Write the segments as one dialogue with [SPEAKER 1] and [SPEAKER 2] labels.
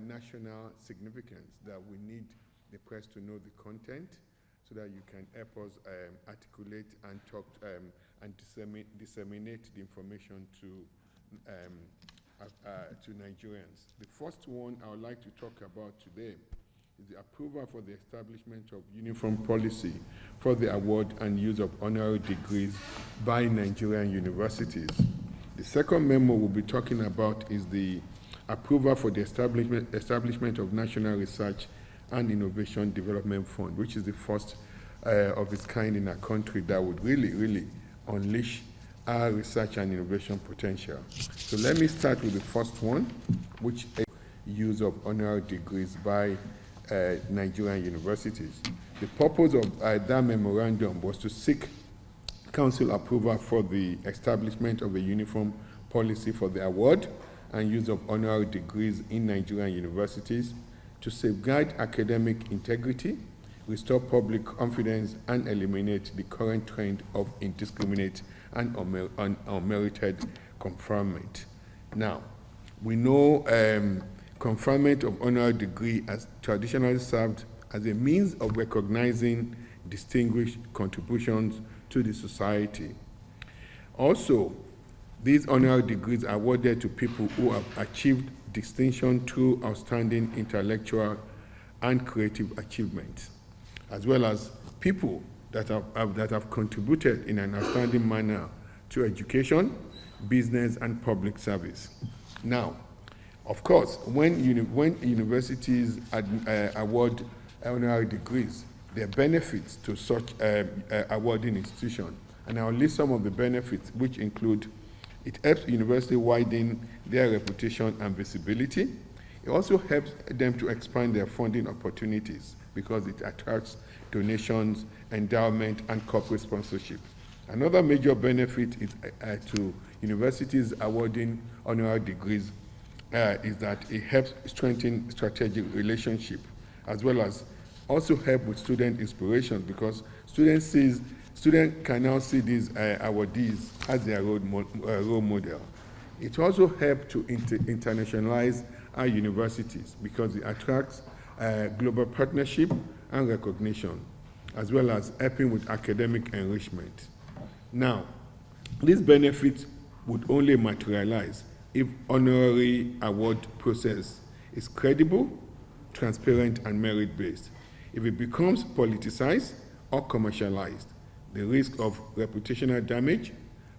[SPEAKER 1] national significance that we need the press to know the content so that you can help us articulate and talk and disseminate the information to Nigerians. The first one I would like to talk about today is the approval for the establishment of uniform policy for the award and use of honorary degrees by Nigerian universities. The second memo we'll be talking about is the approval for the establishment of National Research and Innovation Development Fund, which is the first of its kind in our country that would really unleash our research and innovation potential. So let me start with the first one, which is use of honorary degrees by Nigerian universities. The purpose of that memorandum was to seek Council approval for the establishment of a uniform policy for the award and use of honorary degrees in Nigerian universities to safeguard academic integrity, restore public confidence, and eliminate the current trend of indiscriminate and unmerited conferment. Now, we know conferment of honorary degree has traditionally served as a means of recognizing distinguished contributions to the society. Also, these honorary degrees are awarded to people who have achieved distinction through outstanding intellectual and creative achievements, as well as people that have contributed in an outstanding manner to education, business, and public service. Now, of course, when universities award honorary degrees, there are benefits to such awarding institution. And I'll list some of the benefits, which include it helps university widen their reputation and visibility. It also helps them to expand their funding opportunities because it attracts donations, endowment, and corporate sponsorship. Another major benefit is, to universities awarding honorary degrees is that it helps strengthen strategic relationship, as well as also help with student inspiration, because students can now see these awardees as their role model. It also helps to internationalize our universities because it attracts global partnership and recognition, as well as helping with academic enrichment. Now, these benefits would only materialize if honorary award process is credible, transparent, and merit-based. If it becomes politicized or commercialized, the risk of reputational damage,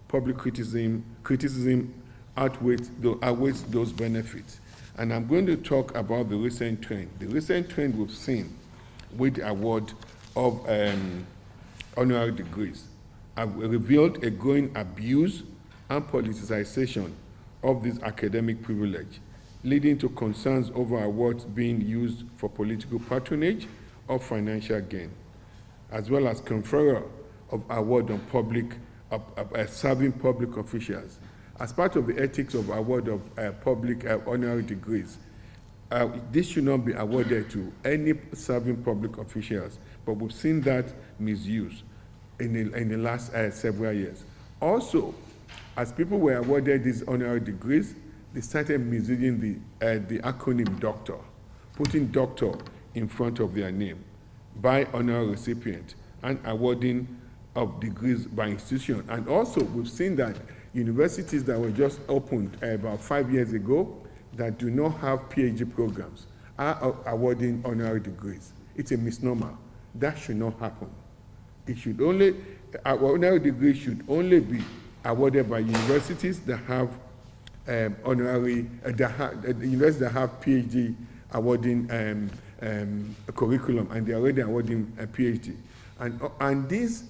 [SPEAKER 1] public criticism outweighs those benefits. And I'm going to talk about the recent trend. The recent trend we've seen with the award of honorary degrees have revealed a growing abuse and politicization of this academic privilege, leading to concerns over awards being used for political patronage or financial gain, as well as conferral of award on serving public officials. As part of the ethics of award of public honorary degrees, this should not be awarded to any serving public officials, but we've seen that misuse in the last several years. Also, as people were awarded these honorary degrees, they started misusing the acronym doctor, putting doctor in front of their name by honorary recipient and awarding of degrees by institution. And also, we've seen that universities that were just opened about 5 years ago that do not have PhD programs are awarding honorary degrees. It's a misnomer. That should not happen. It should only, honorary degrees should only be awarded by universities that have universities that have PhD awarding curriculum, and they're already awarding a PhD. And this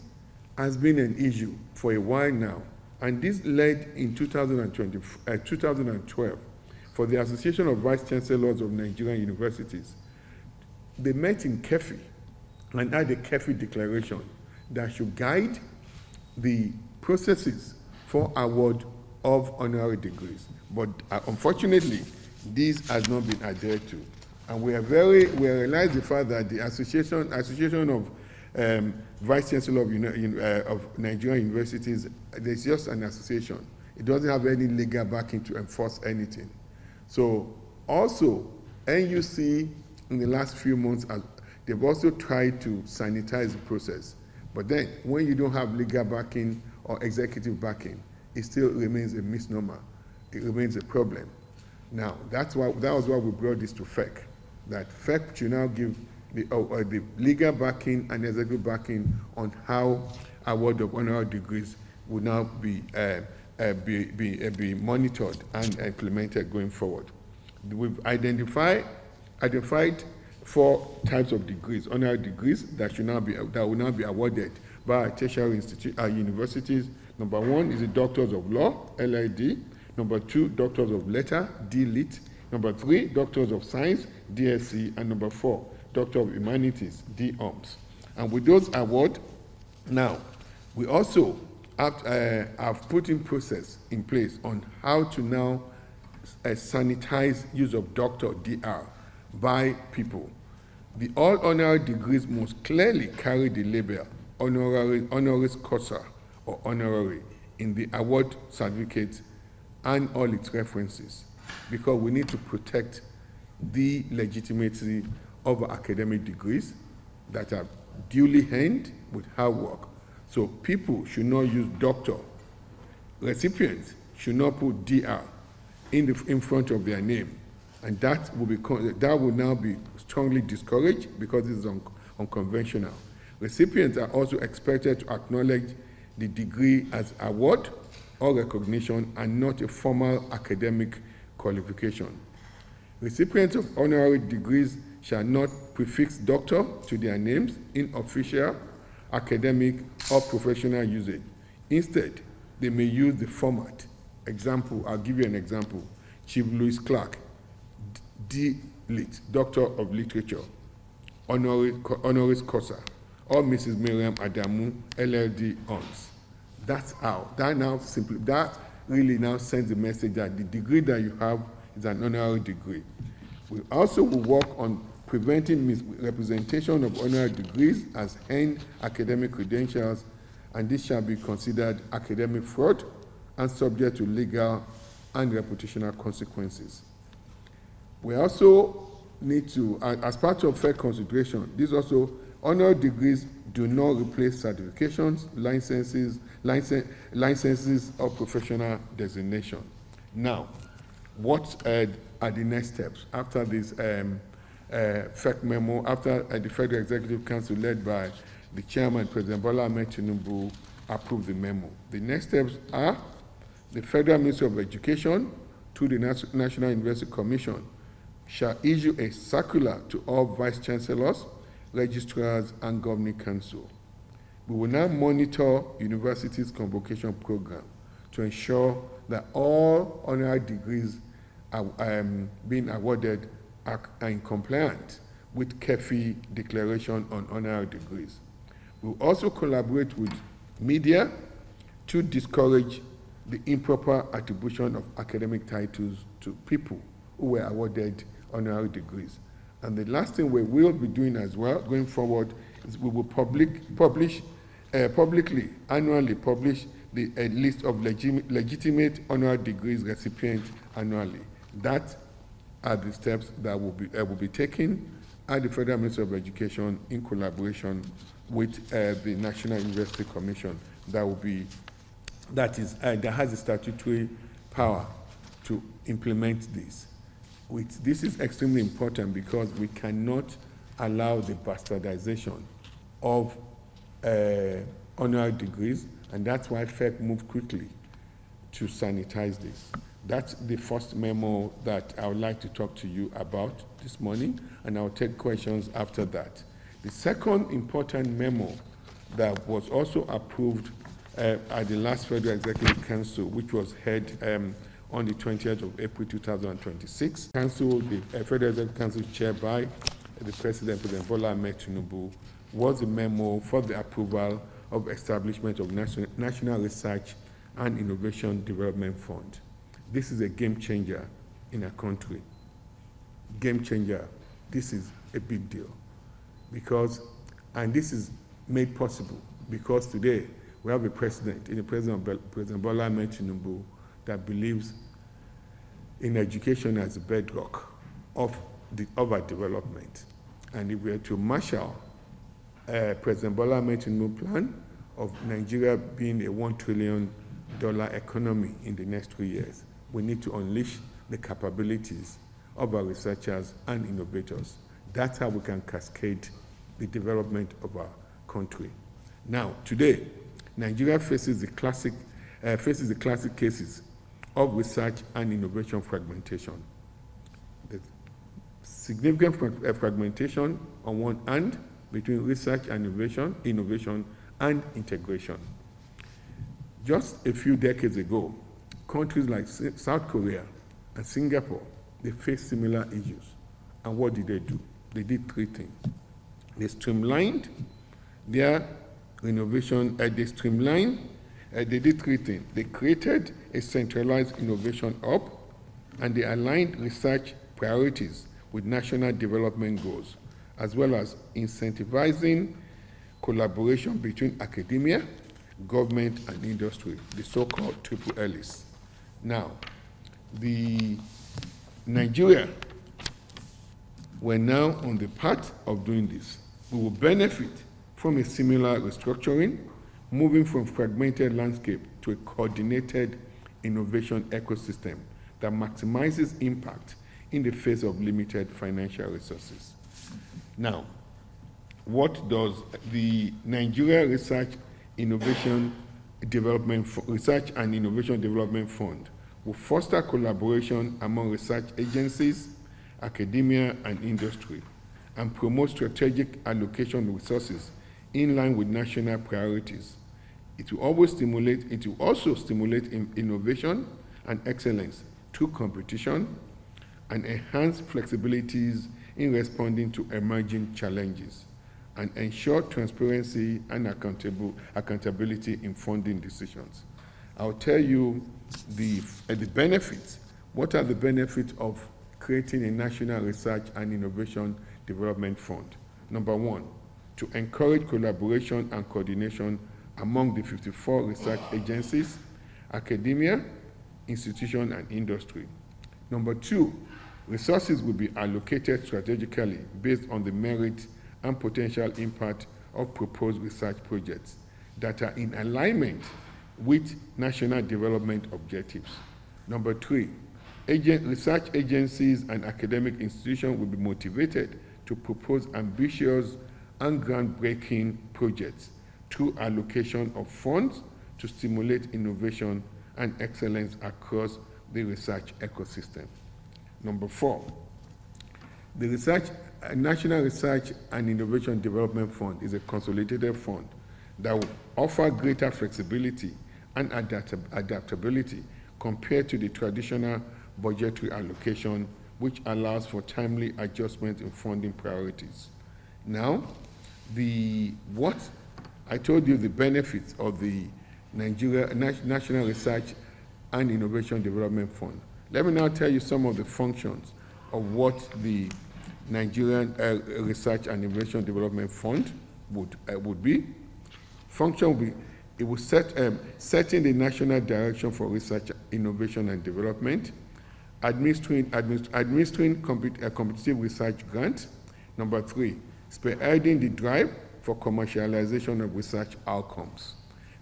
[SPEAKER 1] has been an issue for a while now. And this led in 2012 for the Association of Vice Chancellors of Nigerian Universities. They met in Kefi and had a Kefi declaration that should guide the processes for award of honorary degrees. But unfortunately, this has not been adhered to. And we realize the fact that the Association of Vice Chancellor of Nigerian Universities, there's just an association. It doesn't have any legal backing to enforce anything. So Also, NUC in the last few months, they've also tried to sanitize the process. But then, when you don't have legal backing or executive backing, it still remains a misnomer. It remains a problem. Now, that was why we brought this to FEC, that FEC should now give the legal backing and executive backing on how award of honorary degrees will now be monitored and implemented going forward. We've identified 4 types of degrees, honorary degrees that will now be awarded by tertiary universities. Number 1 is the Doctors of Law, LLD. Number 2, Doctors of Letter, D.Lit. Number 3, Doctors of Science, DSc. And number 4, Doctor of Humanities, D.Oms. And with those awards, now, we also have put in process in place on how to now sanitize use of doctor, DR, by people. The all honorary degrees must clearly carry the label honoris causa or honorary in the award certificate and all its references, because we need to protect the legitimacy of academic degrees that are duly earned with hard work. So people should not use doctor. Recipients should not put DR in front of their name, and that will now be strongly discouraged because it is unconventional. Recipients are also expected to acknowledge the degree as award or recognition and not a formal academic qualification. Recipients of honorary degrees shall not prefix doctor to their names in official, academic, or professional usage. Instead, they may use the format. Example, I'll give you an example. Chief Louis Clark, D.Lit, Doctor of Literature, honoris causa, or Mrs. Miriam Adamu, LLD, Hons. That's how. That really now sends the message that the degree that you have is an honorary degree. We also will work on preventing misrepresentation of honorary degrees as earned academic credentials, and this shall be considered academic fraud and subject to legal and reputational consequences. We also need to, as part of fair consideration, these also honorary degrees do not replace certifications, licenses or professional designation. Now, what are the next steps after this FEC memo, after the Federal Executive Council led by the Chairman, President Bola Ahmed Tinubu, approved the memo? The next steps are the Federal Ministry of Education, through the National University Commission, shall issue a circular to all Vice Chancellors, registrars, and governing council. We will now monitor universities' convocation program to ensure that all honorary degrees are being awarded are in compliance with KEFI declaration on honorary degrees. We will also collaborate with media to discourage the improper attribution of academic titles to people who were awarded honorary degrees. And the last thing we will be doing as well going forward is we will publicly, annually publish the list of legitimate honorary degrees recipients annually. That are the steps that will be taken at the Federal Ministry of Education in collaboration with the National University Commission that has the statutory power to implement this. This is extremely important because we cannot allow the bastardization of honorary degrees, and that's why FEC moved quickly to sanitize this. That's the first memo that I would like to talk to you about this morning, and I'll take questions after that. The second important memo that was also approved at the last Federal Executive Council, which was held on the 20th of April 2026. Council, the Federal Executive Council chaired by the President Bola Ahmed Tinubu, was a memo for the approval of establishment of National Research and Innovation Development Fund. This is a game changer in our country. Game changer. This is a big deal and this is made possible because today we have a president, President Bola Ahmed Tinubu, that believes in education as a bedrock of our development. And if we are to marshal President Bola Ahmed Tinubu plan of Nigeria being a $1 trillion economy in the next 3 years, we need to unleash the capabilities of our researchers and innovators. That's how we can cascade the development of our country. Now, today, Nigeria faces the classic cases of research and innovation fragmentation. The significant fragmentation on one hand between research and innovation and integration. Just a few decades ago, countries like South Korea and Singapore, they faced similar issues. And what did they do? They did three things. They streamlined their innovation, they did three things. They created a centralized innovation hub, and they aligned research priorities with national development goals, as well as incentivizing collaboration between academia, government, and industry, the so-called triple Ls. Now, Nigeria, we're now on the path of doing this. We will benefit from a similar restructuring, moving from fragmented landscape to a coordinated innovation ecosystem that maximizes impact in the face of limited financial resources. Now, what does the Nigeria Research and Innovation Development Fund will foster collaboration among research agencies, academia, and industry, and promote strategic allocation of resources in line with national priorities. It will also stimulate innovation and excellence through competition and enhance flexibilities in responding to emerging challenges, and ensure transparency and accountability in funding decisions. I'll tell you the benefits. What are the benefits of creating a National Research and Innovation Development Fund? Number one, to encourage collaboration and coordination among the 54 research agencies, academia, institutions, and industry. Number two, resources will be allocated strategically based on the merit and potential impact of proposed research projects that are in alignment with national development objectives. Number three, research agencies and academic institutions will be motivated to propose ambitious and groundbreaking projects through allocation of funds to stimulate innovation and excellence across the research ecosystem. Number four, the National Research and Innovation Development Fund is a consolidated fund that will offer greater flexibility and adaptability compared to the traditional budgetary allocation, which allows for timely adjustment in funding priorities. Now, what I told you the benefits of the Nigeria National Research and Innovation Development Fund. Let me now tell you some of the functions of what the Nigerian Research and Innovation Development Fund would be. Function would be, it will setting the national direction for research, innovation, and development, administering competitive research grants. Number three, spearheading the drive for commercialization of research outcomes.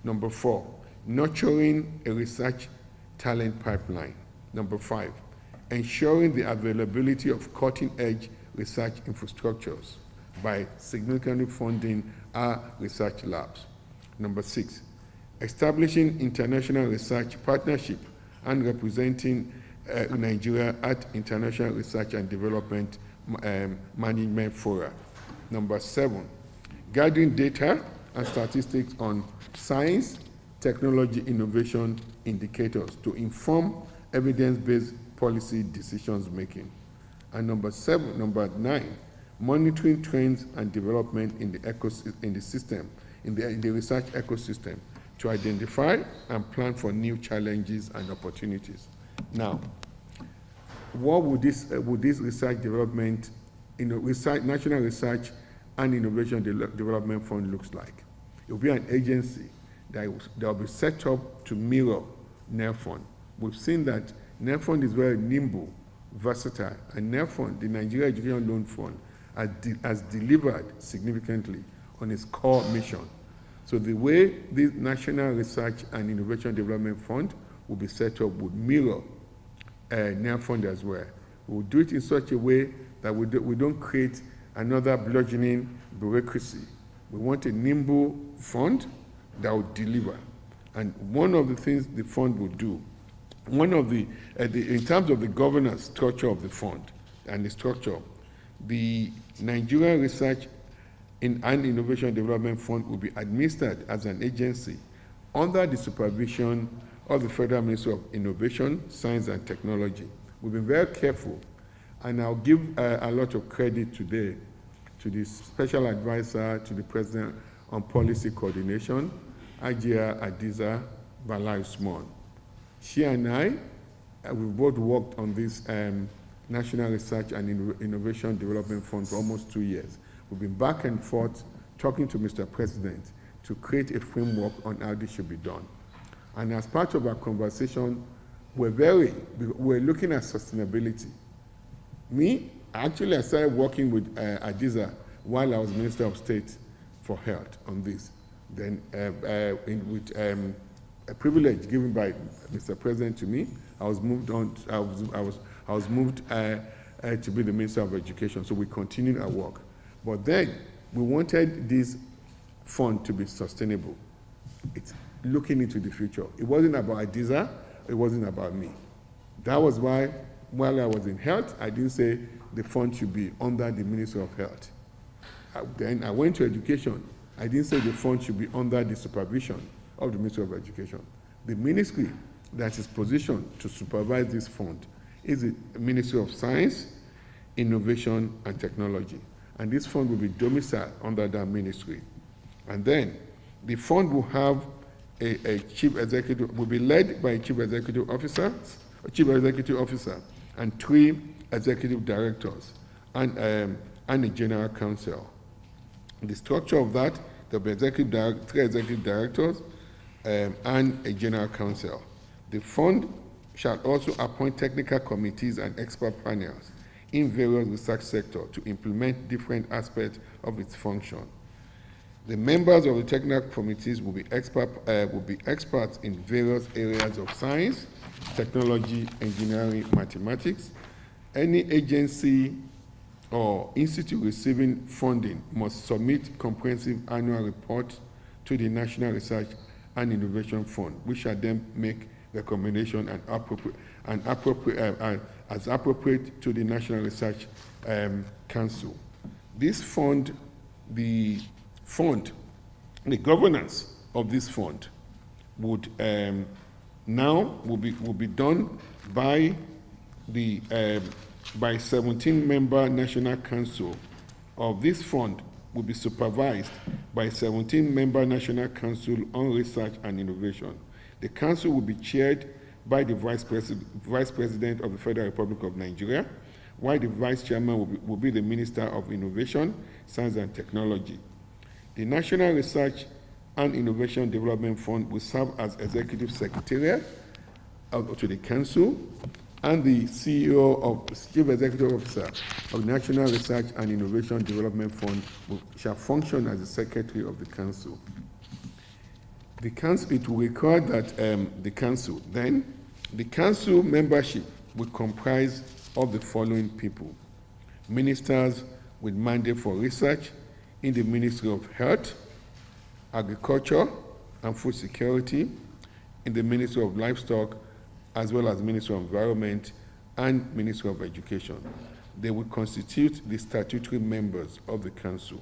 [SPEAKER 1] Number four, nurturing a research talent pipeline. Number five, ensuring the availability of cutting-edge research infrastructures by significantly funding our research labs. Number six, establishing international research partnership and representing Nigeria at international research and development management fora. Number seven, gathering data and statistics on science, technology, innovation indicators to inform evidence-based policy decisions making. And number nine, monitoring trends and development in the research ecosystem to identify and plan for new challenges and opportunities. Now, what would this research development, National Research and Innovation Development Fund looks like? It will be an agency that will be set up to mirror NERFund. We've seen that NERFund is very nimble versatile, and NEFON, the Nigeria Education Loan Fund, has delivered significantly on its core mission. So the way the National Research and Innovation Development Fund will be set up would mirror NEFON as well. We will do it in such a way that we don't create another bludgeoning bureaucracy. We want a nimble fund that will deliver. And one of the things the fund will do, in terms of the governance structure of the fund and the structure, the Nigeria Research and Innovation Development Fund will be administered as an agency under the supervision of the Federal Ministry of Innovation, Science and Technology. We've been very careful, and I'll give a lot of credit today to the Special Advisor to the President on Policy Coordination, Ajia Adiza Bala Usman. She and I, we've both worked on this National Research and Innovation Development Fund for almost 2 years. We've been back and forth talking to Mr. President to create a framework on how this should be done. And as part of our conversation, we're looking at sustainability. I started working with Adiza while I was Minister of State for Health on this. Then with a privilege given by Mr. President to me, I was moved on. I was moved to be the Minister of Education. So we continued our work. But then we wanted this fund to be sustainable. It's looking into the future. It wasn't about Adiza. It wasn't about me. That was why, while I was in health, I didn't say the fund should be under the Ministry of Health. Then I went to education. I didn't say the fund should be under the supervision of the Ministry of Education. The ministry that is positioned to supervise this fund is the Ministry of Science, Innovation and Technology. And this fund will be domiciled under that ministry. And then the fund will have a chief executive, will be led by a chief executive officer, and 3 executive directors, and a general counsel. The structure of that, there'll be 3 executive directors and a general counsel. The fund shall also appoint technical committees and expert panels in various research sectors to implement different aspects of its function. The members of the technical committees will be experts in various areas of science, technology, engineering, mathematics. Any agency or institute receiving funding must submit comprehensive annual report to the National Research and Innovation Fund, which shall then make recommendation as appropriate to the National Research Council. This fund, the governance of this fund would will be done by the 17-member National Council of this fund will be supervised by 17-member National Council on Research and Innovation. The council will be chaired by the Vice President of the Federal Republic of Nigeria, while the Vice Chairman will be the Minister of Innovation, Science and Technology. The National Research and Innovation Development Fund will serve as Executive Secretariat to the Council, and the Chief Executive Officer of the National Research and Innovation Development Fund shall function as the Secretary of the Council. It will require that the Council membership will comprise of the following people: ministers with mandate for research in the Ministry of Health, Agriculture and Food Security, in the Ministry of Livestock, as well as Ministry of Environment and Ministry of Education. They will constitute the statutory members of the Council.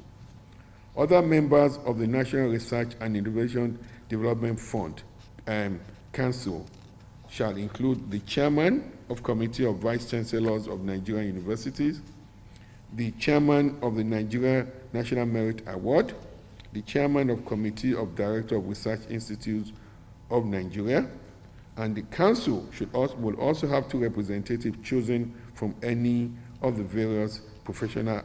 [SPEAKER 1] Other members of the National Research and Innovation Development Fund Council shall include the Chairman of Committee of Vice Chancellors of Nigerian Universities, the Chairman of the Nigeria National Merit Award, the Chairman of Committee of Director of Research Institutes of Nigeria, and the Council will also have 2 representatives chosen from any of the various professional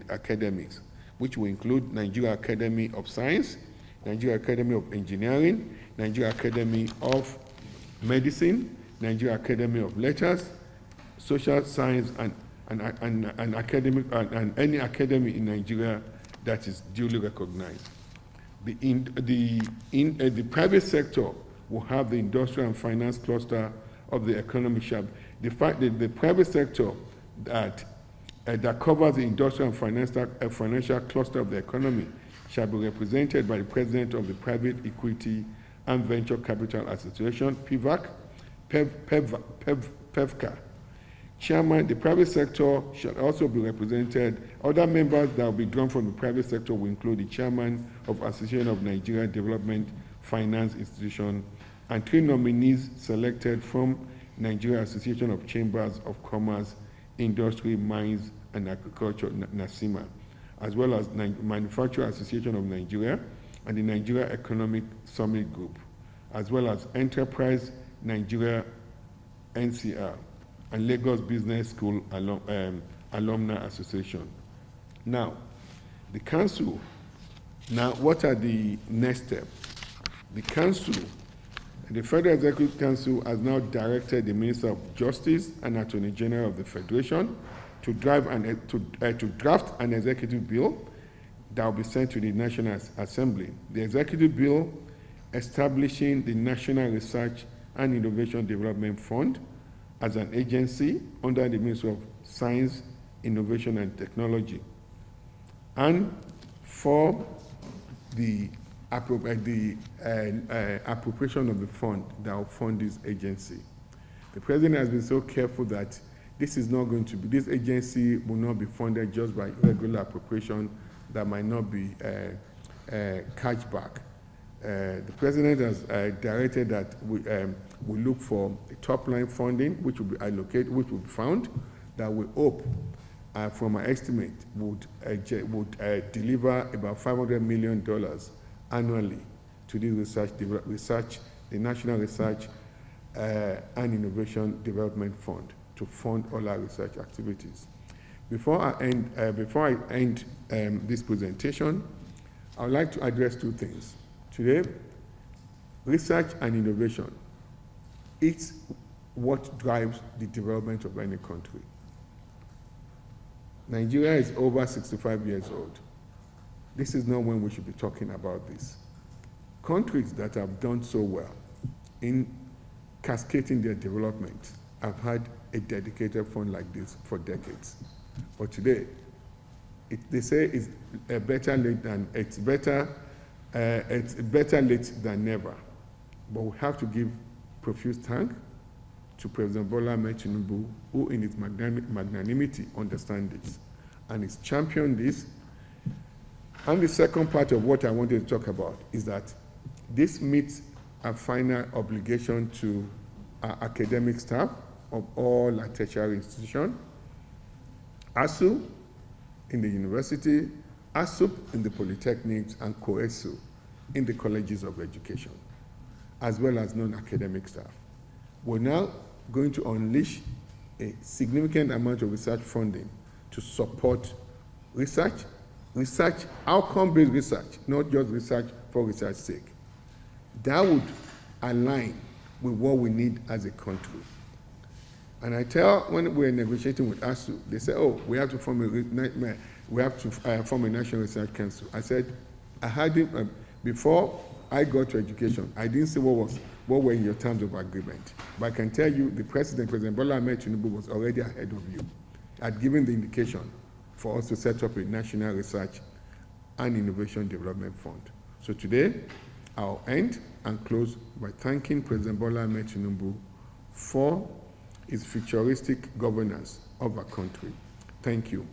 [SPEAKER 1] academics, which will include Nigeria Academy of Science, Nigeria Academy of Engineering, Nigeria Academy of Medicine, Nigeria Academy of Letters, social science and academic and any academy in Nigeria that is duly recognized. The private sector will have the industrial and finance cluster of the economy. The private sector that covers the industrial and financial cluster of the economy shall be represented by the president of the Private Equity and Venture Capital Association, PEVCA. Chairman, the private sector shall also be represented. Other members that will be drawn from the private sector will include the chairman of Association of Nigeria Development Finance Institution and 3 nominees selected from Nigeria Association of Chambers of Commerce, Industry, Mines, and Agriculture, NASIMA, as well as Manufacturer Association of Nigeria and the Nigeria Economic Summit Group, as well as Enterprise Nigeria, NCR, and Lagos Business School Alumni Association. Now, the council, what are the next steps? The council, the Federal Executive Council has now directed the Minister of Justice and Attorney General of the Federation to draft an executive bill that will be sent to the National Assembly. The executive bill establishing the National Research and Innovation Development Fund as an agency under the Ministry of Science, Innovation and Technology, and for the appropriation of the fund that will fund this agency. The President has been so careful that this agency will not be funded just by regular appropriation that might not be catch back. The President has directed that we look for top-line funding, which will be allocated, which will be found, that we hope, from our estimate, would deliver about $500 million annually to the the National Research and Innovation Development Fund to fund all our research activities. Before I end this presentation, I would like to address 2 things. Today, research and innovation, it's what drives the development of any country. Nigeria is over 65 years old. This is not when we should be talking about this. Countries that have done so well in cascading their development have had a dedicated fund like this for decades. But today, they say it's better late than never. But we have to give profuse thanks to President Bola Ahmed Tinubu, who in his magnanimity understands this and is championed this. And the second part of what I wanted to talk about is that this meets a final obligation to our academic staff of all our tertiary institutions, ASU in the university, ASUP in the polytechnics, and COESU in the colleges of education, as well as non-academic staff. We're now going to unleash a significant amount of research funding to support research, outcome-based research, not just research for research's sake. That would align with what we need as a country. And I tell, when we're negotiating with ASU, they say, oh, we have to form a National Research Council. I said, I had it, before I got to education, I didn't see what were in your terms of agreement. But I can tell you, the President Bola Ahmed Tinubu, was already ahead of you, had given the indication for us to set up a National Research and Innovation Development Fund. So today, I'll end and close by thanking President Bola Ahmed Tinubu for his futuristic governance of our country. Thank you.